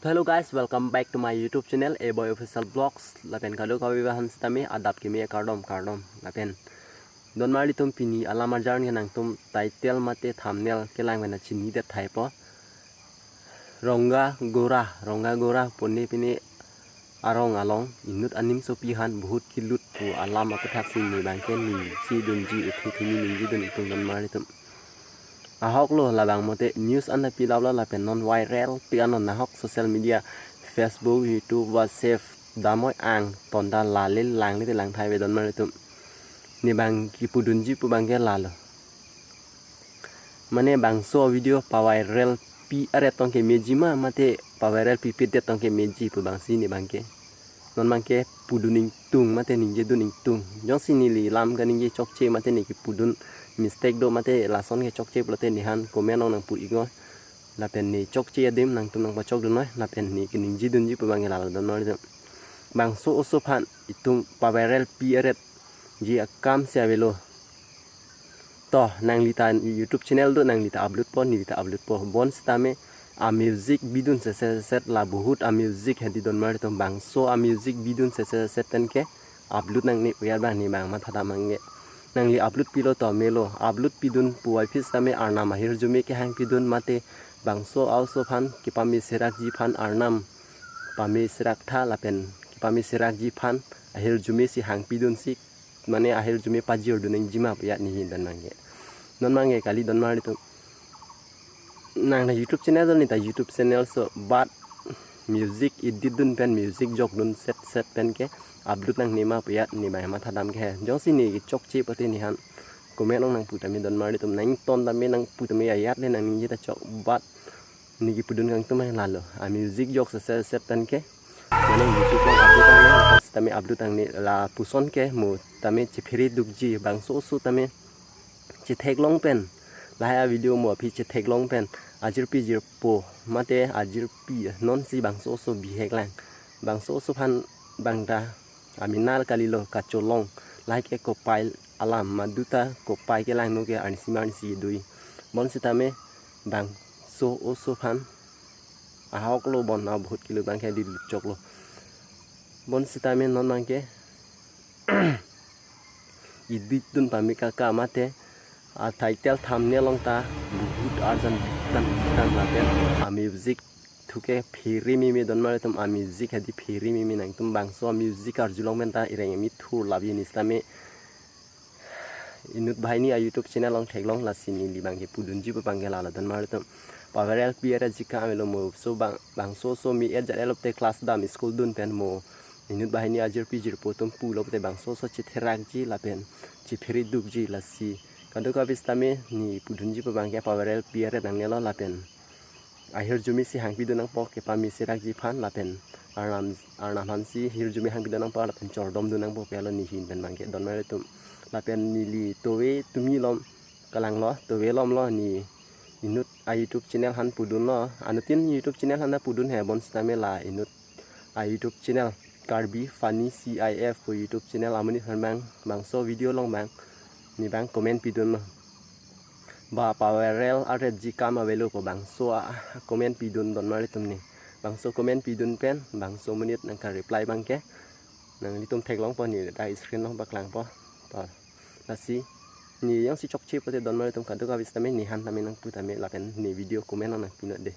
Hello guys, welcome back to my YouTube channel Boy Official Vlogs. Lapen kado kawi bahan stami adap kimi kardom lapen don mari tum pini alama jar ni nang tum title mate thumbnail kelang mena chini de thaipo ronga gora poni pini arong along inut anim sopihan bhoot kelut pu alam apa taksi ni bangken ni si dunji uthi thini ni dun tung don mari tum ahok lo labang mote news anda pilawla lapen non viral pianon nahok social media Facebook YouTube WhatsApp damoy ang tonda lalil lang ni lang thai vedon mari tum ni bang ki pudunji pu bangke lalo mane bang so video pa viral pi are tongke mejima mate pa viral pi pit tongke meji pu bang si ni bangke non bangke puduning tung mate ninje duning tung jong sini li lam ga ninje chokche mate ni ki pudun mistake do mate lason ke chokche plote nihan komen nang pu ingo lapen ni chokche adim nang tum nang pa chok dunoi lapen ni kining jidun ji pabang la don no bang so phan itum pa viral pieret ji akam se avelo to nang lita YouTube channel do nang lita upload po bon stame a music bidun se set la bhoot a music hedi don mar tum bang so a music bidun se set ten ke upload nang ni uyar bang ni bang ma thada mangi nangli upload pilo to melo upload pidun puai phis tame arna mahir jumi ke hang pidun mate bangso also phan kipami serak ji phan arnam pami serak tha lapen kipami serak ji phan ahir jumi si hang pidun si mane ahir jumi pajir duneng jima ya ni dan mangi non mangi kali don mari to nang na YouTube channel ni ta YouTube channel so but music edit dun pen music jok dun set pen ke upload nang nima pya ni bai ma thadam ke jong sini chokche pati ni han comment nang putami don mari tum nang ton tami nang putami ayat le nang ni ta chok bat ni ki pudun kang tum lalo a music jok set pen ke mane YouTube nang upload nang tami upload nang ni la puson ke mu tami chifiri dukji bang so tami chithek long pen la video mo phi chithek long pen ajir pi jir po mate ajir pi non si bang so bihek lang bang so phan bang da aminal kalilo kacholong like ko pile alam maduta ko pai ke lang no ke ansiman si dui bon sitame bang so phan ahok lo bon na bhoot kilo bang ke di choklo bon sitame non mangke idit dun pamika ka mate a title thumbnail long ta bhoot arjan tan lapen a music thuke phiri mimi don mare tum a music hadi phiri mimi nang tum bang so music ar julong men ta ireng mi thur labi ni islami inut bhai ni a YouTube channel long theklong la sini li bang ke pudun ji bang ke la don mare tum pavarel piera jika melo mo so bang so mi et jalop te class dam school dun pen mo inut bhai ni ajir pi jir potom pu lop te bang so chitherak ji la pen chi phiri duk ji la si kando ka bistame ni pudun ji bang ke pavarel piera nang nelo la pen ahir jumi si hang pidun nang pok ke pami serak ji phan lapen arnam hansi hir jumi hang pidun nang pa lapen chordom dun nang pok pelo ni hin pen bangke don mare tum lapen nili towe tumi lom kalang lo towe lom lo ni inut a YouTube channel han pudun lo anutin YouTube channel han na pudun he bon stame la inut a YouTube channel karbi funny CIF po YouTube channel amani han bang so video long bang ni bang comment pidun lo ba powerel are jika ma velo po bang so comment pidun don mari tum ni bang so comment pidun pen bang so menit nang ka reply bang ke nang ni tum theklong po ni dai screen long baklang po to la si ni yang si chok chip po te don mari tum ka do ka vistame ni han tami nang putame la pen ni video comment nang pinot de